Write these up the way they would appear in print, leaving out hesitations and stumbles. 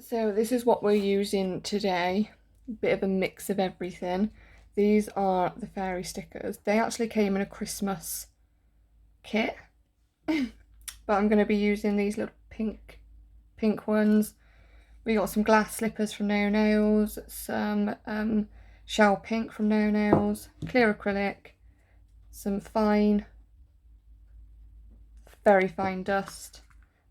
So this is what we're using today. A bit of a mix of everything. These are the fairy stickers. They actually came in a Christmas kit. But I'm going to be using these little pink ones. We got some glass slippers from Nails, some shell pink from Nails, clear acrylic, some fine, very fine dust,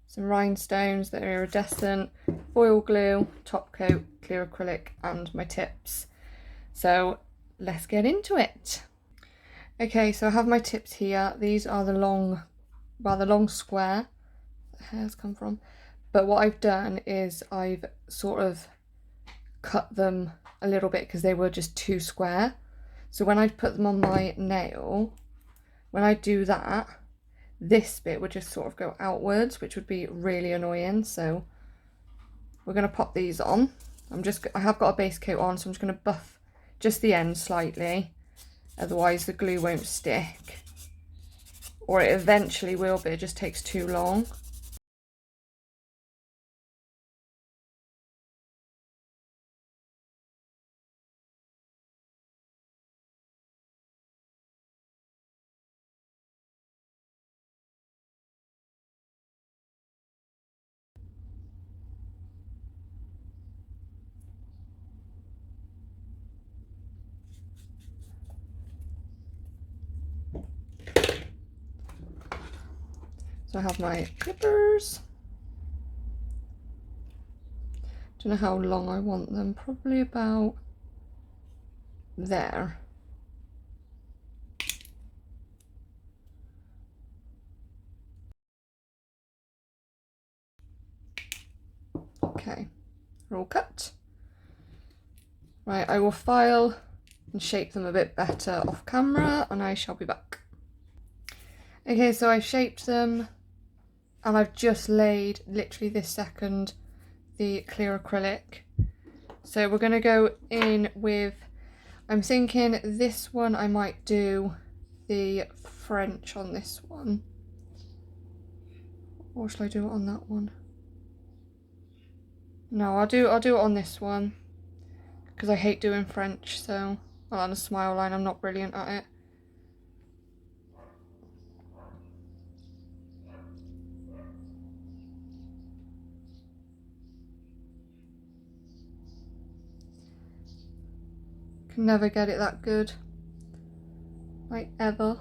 some rhinestones that are iridescent, foil glue, top coat, clear acrylic, and my tips. So let's get into it. Okay, so I have my tips here. These are the long square the hairs come from. But what I've done is I've sort of cut them a little bit because they were just too square. So when I put them on my nail, when I do that, this bit would just sort of go outwards, which would be really annoying. So we're going to pop these on. I have got a base coat on, so I'm just going to buff just the end slightly. Otherwise the glue won't stick. Or it eventually will, but it just takes too long. So I have my clippers. Don't know how long I want them, probably about there. Okay, they're all cut. Right, I will file and shape them a bit better off camera and I shall be back. Okay, so I've shaped them and I've just laid, literally this second, the clear acrylic. So we're going to go in with, I'm thinking this one I might do the French on this one. Or shall I do it on that one? No, I'll do it on this one because I hate doing French, so well, on a smile line I'm not brilliant at it. Can never get it that good, like ever.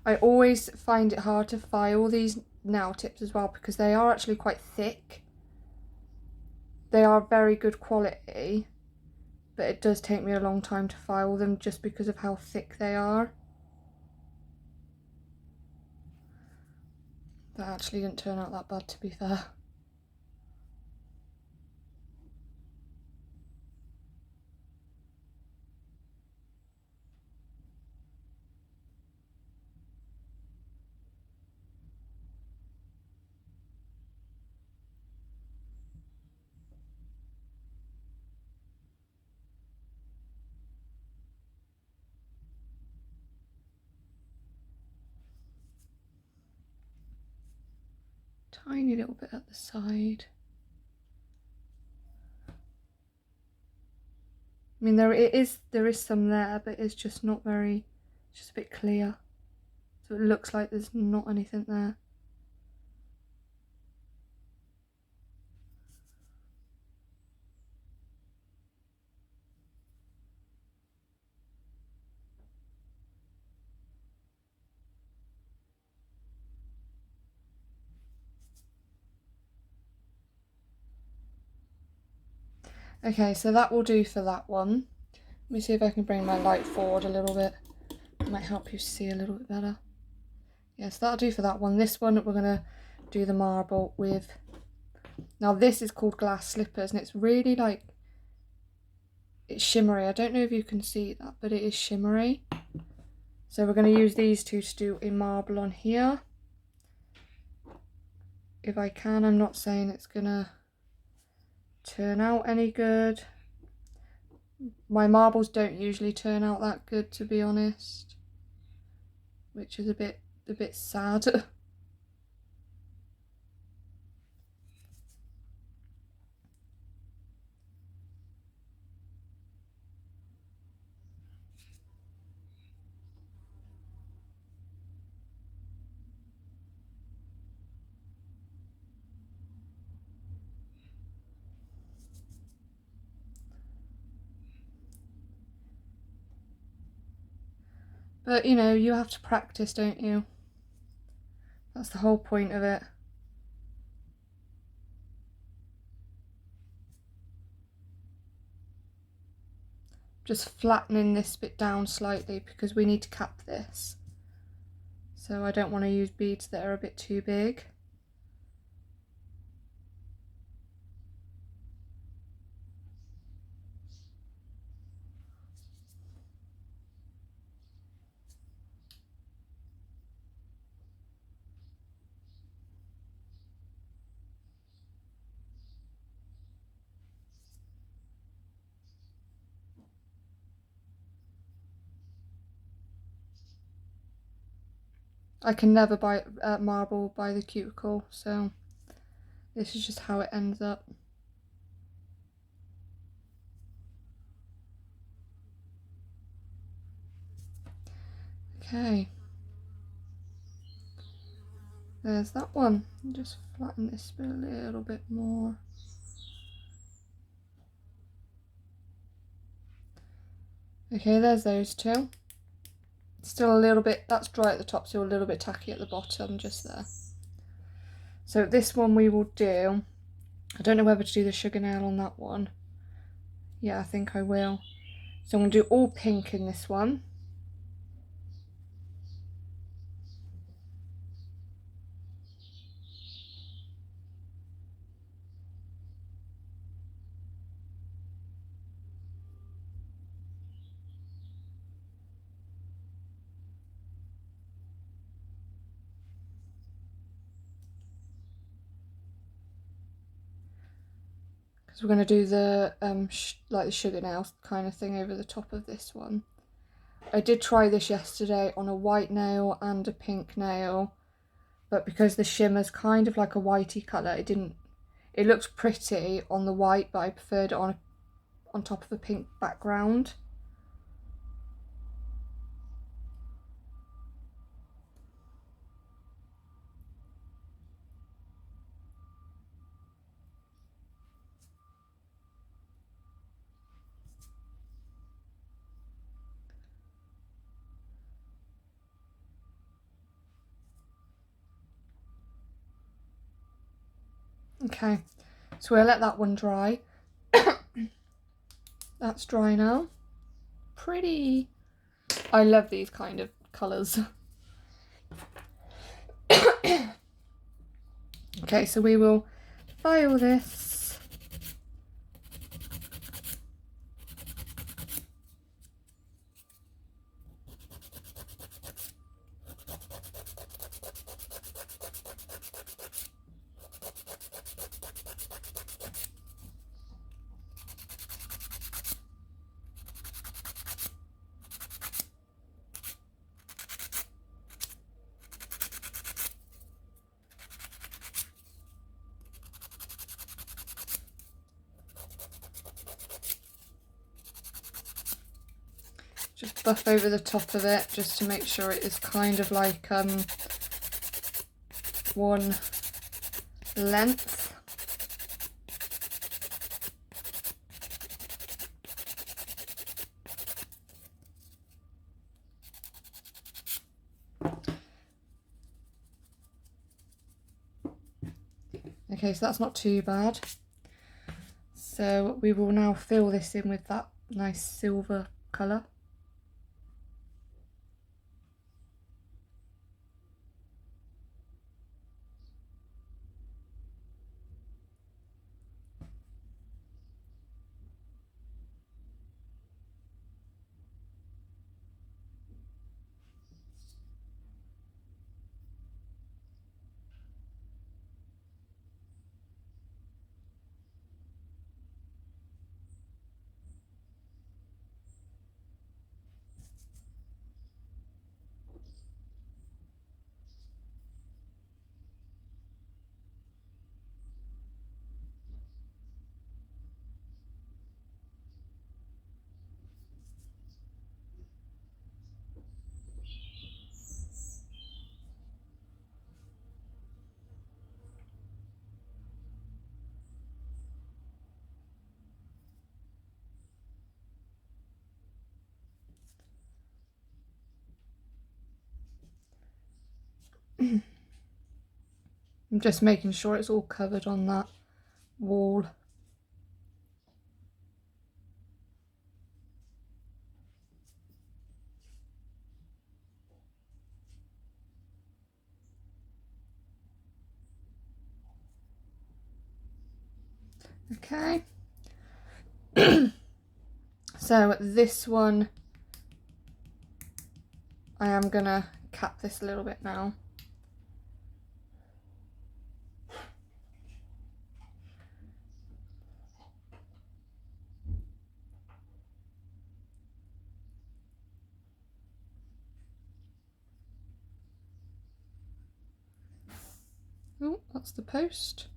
I always find it hard to file these nail tips as well because they are actually quite thick. They are very good quality, but it does take me a long time to file them just because of how thick they are. That actually didn't turn out that bad, to be fair. Tiny little bit at the side. I mean, there is some there, but it's just not very, it's just a bit clear. So it looks like there's not anything there. Okay, so that will do for that one. Let me see if I can bring my light forward a little bit. It might help you see a little bit better. Yes, that'll do for that one. This one we're gonna do the marble with. Now this is called glass slippers and it's really like, it's shimmery. I don't know if you can see that, but it is shimmery. So we're going to use these two to do a marble on here. If I can, I'm not saying it's going to turn out any good. My marbles don't usually turn out that good, to be honest, which is a bit sad. But you know, you have to practice, don't you? That's the whole point of it. Just flattening this bit down slightly because we need to cap this. So I don't want to use beads that are a bit too big. I can never buy marble by the cuticle, so this is just how it ends up. Okay, there's that one. Just flatten this bit a little bit more. Okay, there's those two. Still a little bit, that's dry at the top, so a little bit tacky at the bottom, just there. So this one we will do, I don't know whether to do the sugar nail on that one. Yeah, I think I will. So I'm going to do all pink in this one. Because we're going to do the like the sugar nail kind of thing over the top of this one. I did try this yesterday on a white nail and a pink nail, but because the shimmer's kind of like a whitey colour, it looked pretty on the white, but I preferred it on top of a pink background. Okay, so we'll let that one dry. That's dry now. Pretty. I love these kind of colours. Okay, so we will file this. Just buff over the top of it just to make sure it is kind of like one length. Okay, so that's not too bad. So we will now fill this in with that nice silver colour. I'm just making sure it's all covered on that wall. Okay. So this one, I am gonna cap this a little bit now. Oh, that's the post.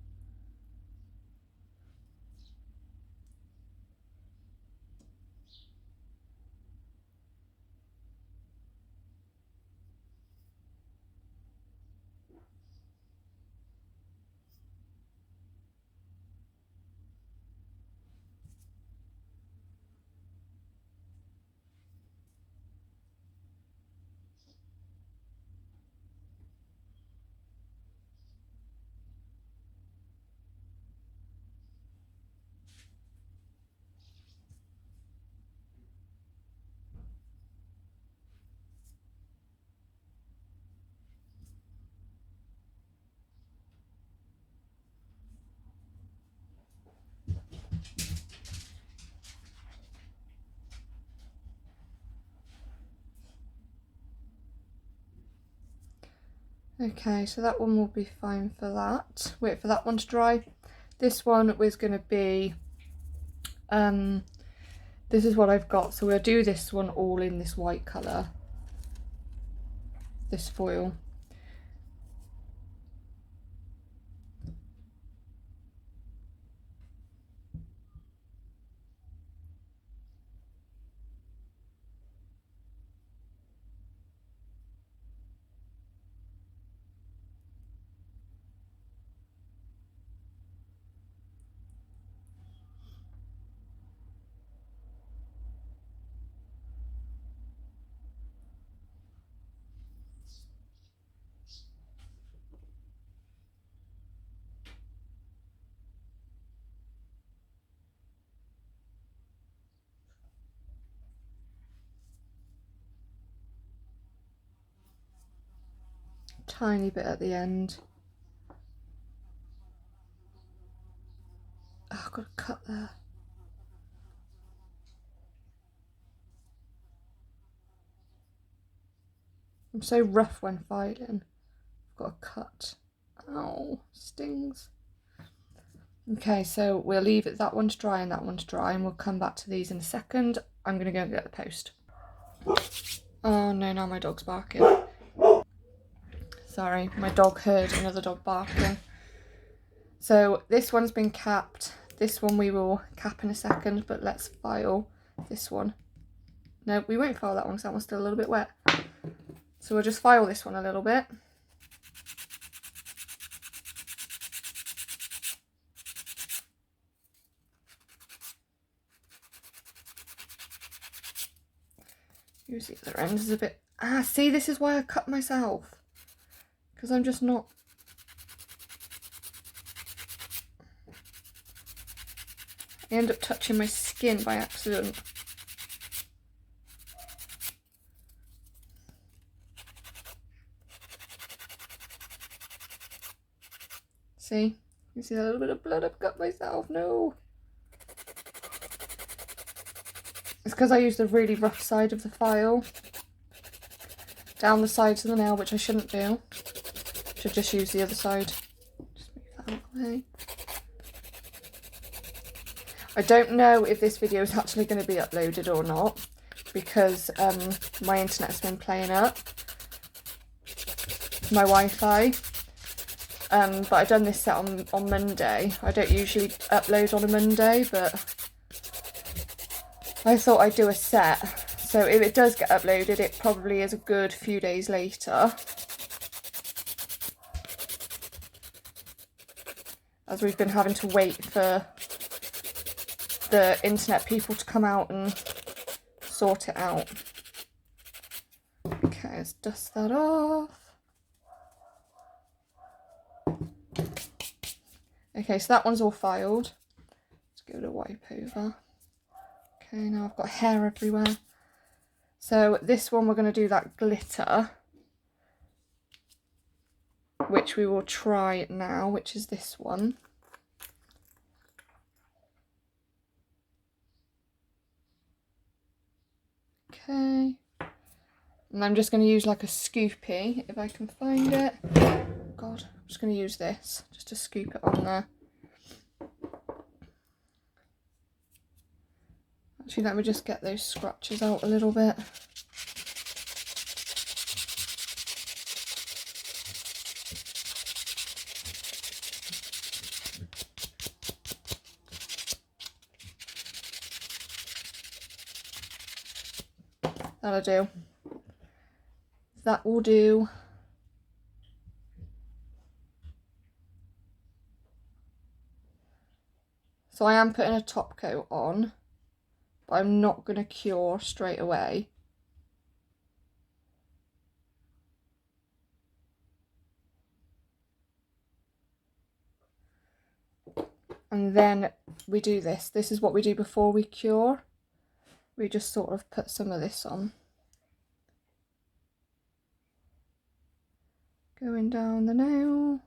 Okay, so that one will be fine for that. Wait for that one to dry. This one was going to be, this is what I've got. So we'll do this one all in this white colour, this foil. Tiny bit at the end. Oh, I've got to cut there. I'm so rough when filing. I've got to cut. Ow, stings. Okay, so we'll leave it that one to dry and that one to dry, and we'll come back to these in a second. I'm going to go and get the post. Oh no, now my dog's barking. Sorry, my dog heard another dog barking. So this one's been capped. This one we will cap in a second, but let's file this one. No, we won't file that one because that one's still a little bit wet. So we'll just file this one a little bit. Use the other end is a bit... Ah, see, this is why I cut myself. Because I'm just not... I end up touching my skin by accident. See? You see that little bit of blood I've cut myself? No. It's because I used the really rough side of the file down the sides of the nail, which I shouldn't do. Should just use the other side. Just move that out of the way. I don't know if this video is actually going to be uploaded or not, because my internet's been playing up, my Wi-Fi. But I've done this set on Monday. I don't usually upload on a Monday, but I thought I'd do a set. So if it does get uploaded, it probably is a good few days later, as we've been having to wait for the internet people to come out and sort it out. Okay, let's dust that off. Okay, so that one's all filed. Let's give it a wipe over. Okay, now I've got hair everywhere. So this one we're going to do that glitter, which we will try now, which is this one. Okay. And I'm just going to use like a scoopy, if I can find it. God, I'm just going to use this, just to scoop it on there. Actually, let me just get those scratches out a little bit. That'll do. That will do. So I am putting a top coat on, but I'm not going to cure straight away. And then we do this. This is what we do before we cure. We just sort of put some of this on. Going down the nail,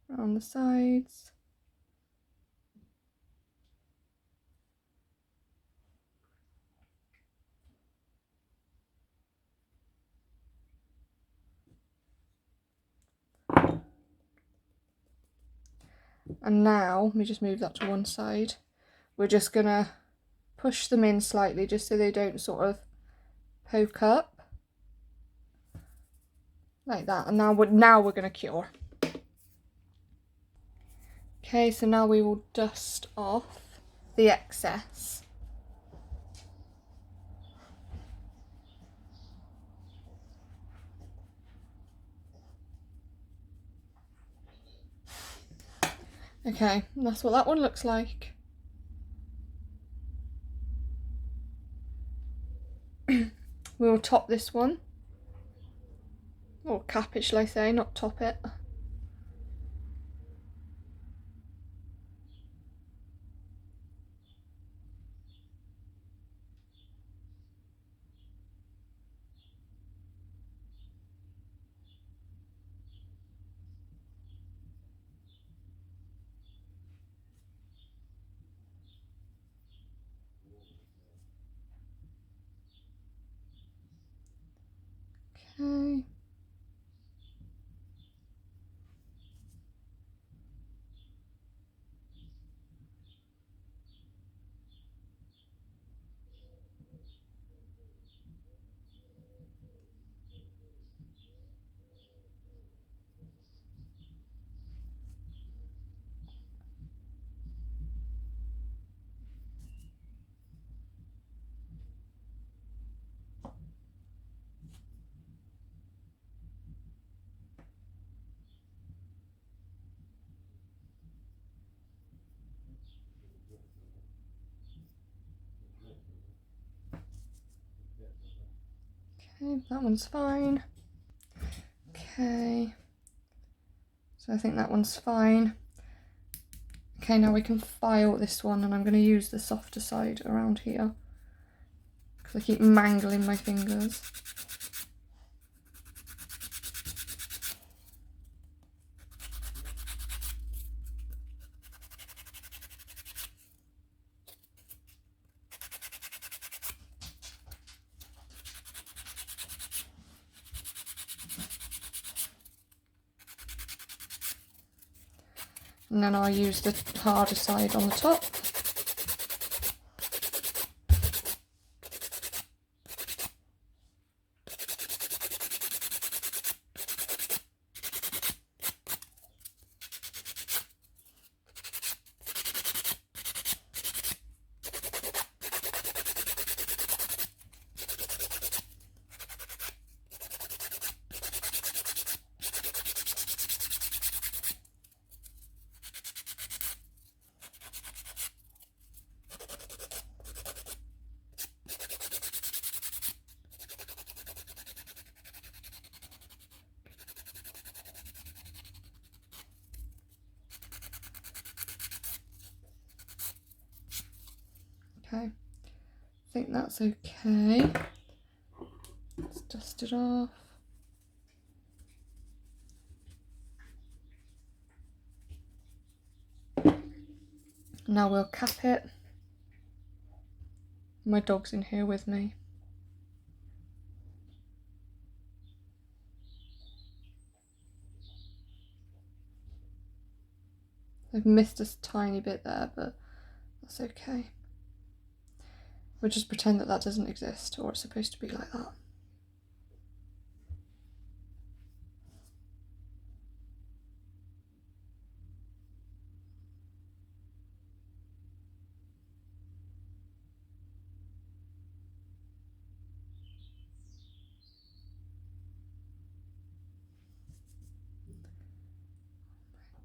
around the sides. And now, let me just move that to one side. We're just gonna push them in slightly just so they don't sort of poke up. Like that. And now we're gonna cure. Okay, so now we will dust off the excess. Okay, and that's what that one looks like. We will top this one. Or cap it, shall I say, not top it. Okay. Okay, that one's fine. Okay. So I think that one's fine. Okay, now we can file this one, and I'm going to use the softer side around here because I keep mangling my fingers. And then I'll use the harder side on the top. Okay, I think that's okay. Let's dust it off. Now we'll cap it. My dog's in here with me. I've missed a tiny bit there, but that's okay. We'll just pretend that that doesn't exist, or it's supposed to be like that.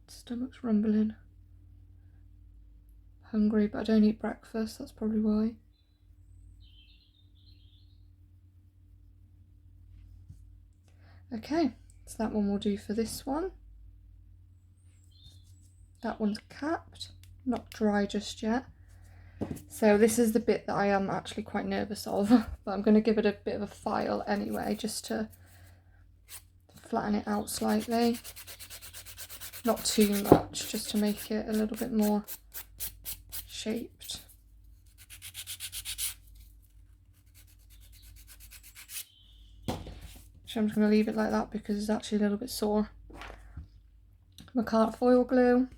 Stomach's rumbling. Hungry, but I don't eat breakfast, that's probably why. Okay, so that one will do for this one. That one's capped, not dry just yet. So this is the bit that I am actually quite nervous of, but I'm going to give it a bit of a file anyway, just to flatten it out slightly. Not too much, just to make it a little bit more shaped. So I'm just going to leave it like that because it's actually a little bit sore. Macart foil glue.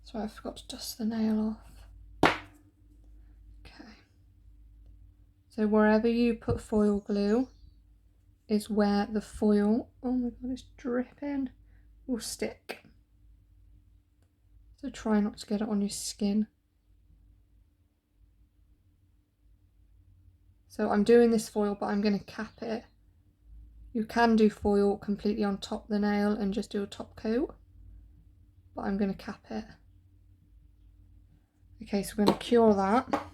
Sorry, I forgot to dust the nail off. Okay. So wherever you put foil glue is where the foil, oh my god, it's dripping, will stick. So try not to get it on your skin. So I'm doing this foil, but I'm going to cap it. You can do foil completely on top of the nail and just do a top coat, but I'm going to cap it. Okay, so we're going to cure that.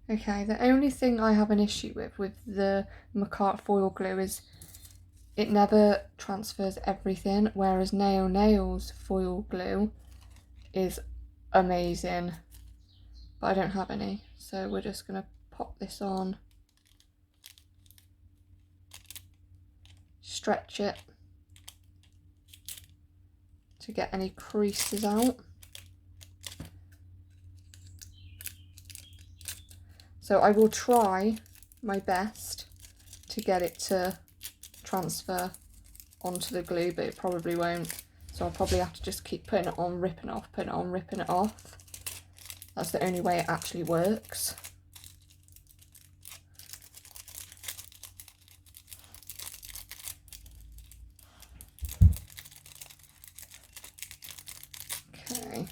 Okay, the only thing I have an issue with the Macart foil glue is it never transfers everything, whereas Nail's foil glue is amazing, but I don't have any, so we're just going to pop this on, stretch it to get any creases out. So I will try my best to get it to transfer onto the glue, but it probably won't. So I'll probably have to just keep putting it on, ripping it off, putting it on, ripping it off. That's the only way it actually works. Okay.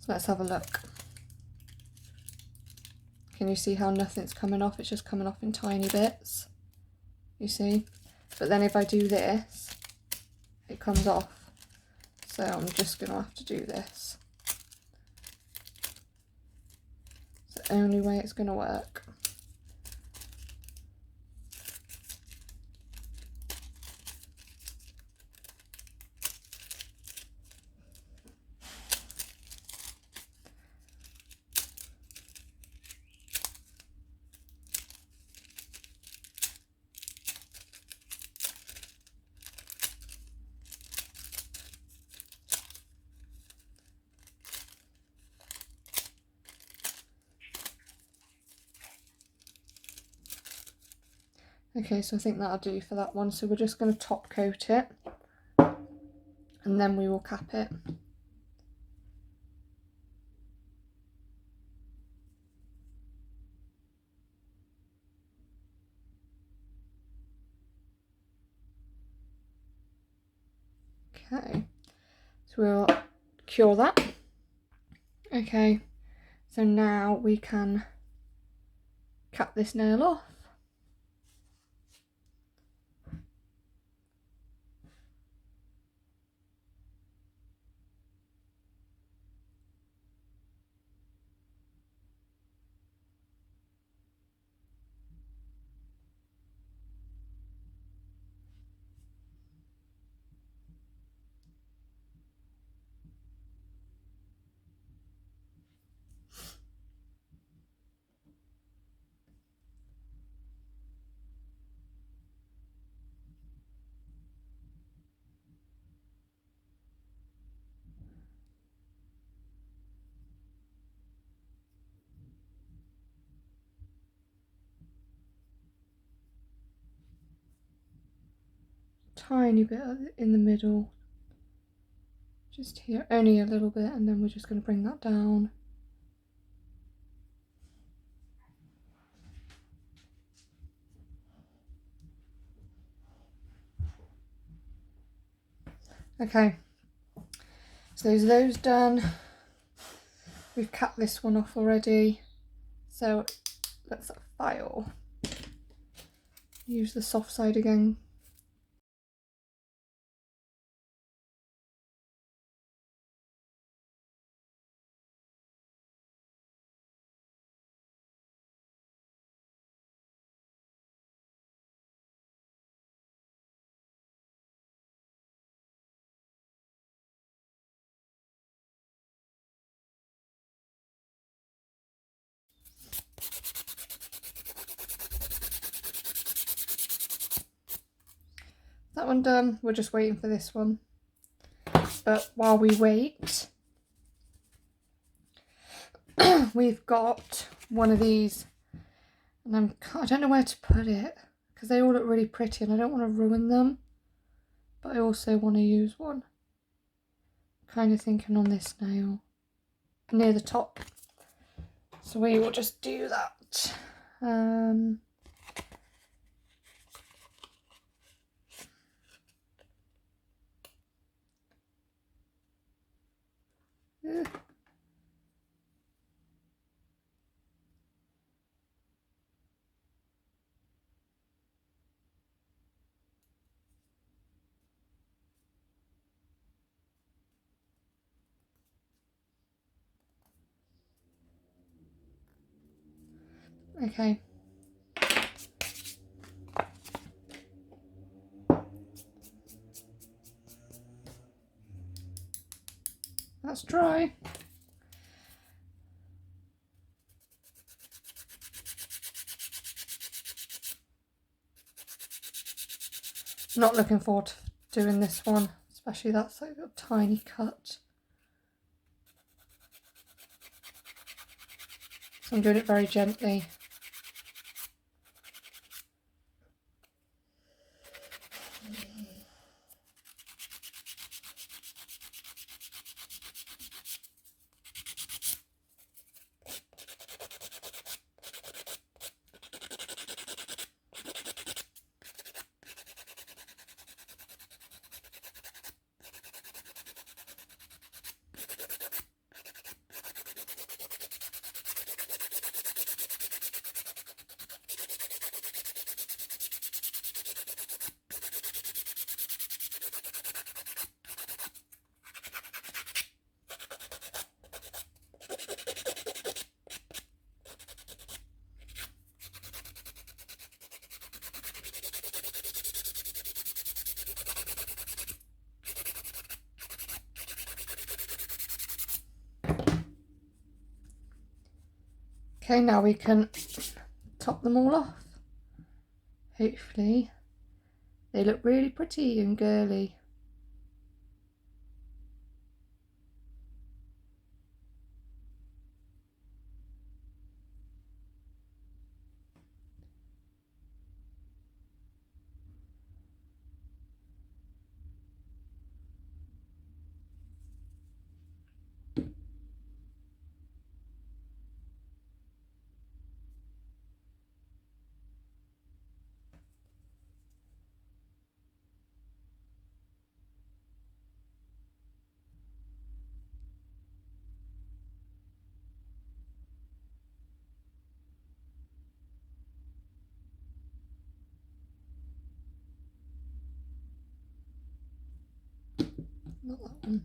So let's have a look. Can you see how nothing's coming off? It's just coming off in tiny bits. You see? But then if I do this, it comes off. So I'm just going to have to do this. It's the only way it's going to work. Okay, so I think that'll do for that one. So we're just going to top coat it and then we will cap it. Okay, so we'll cure that. Okay, so now we can cap this nail off. tiny bit in the middle, just here, only a little bit, and then we're just going to bring that down. Okay, so there's those done. We've cut this one off already, so let's file. Use the soft side again. That one done, we're just waiting for this one. But while we wait, we've got one of these, and I don't know where to put it because they all look really pretty and I don't want to ruin them, but I also want to use one. Kind of thinking on this nail near the top, so we will just do that. Okay. That's dry. Not looking forward to doing this one, especially that's like a tiny cut. So I'm doing it very gently. Okay, now we can top them all off. Hopefully they look really pretty and girly. Not that one.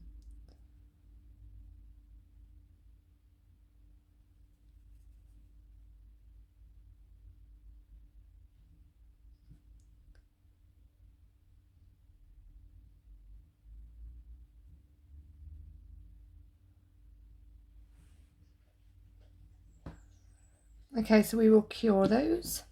Okay, so we will cure those.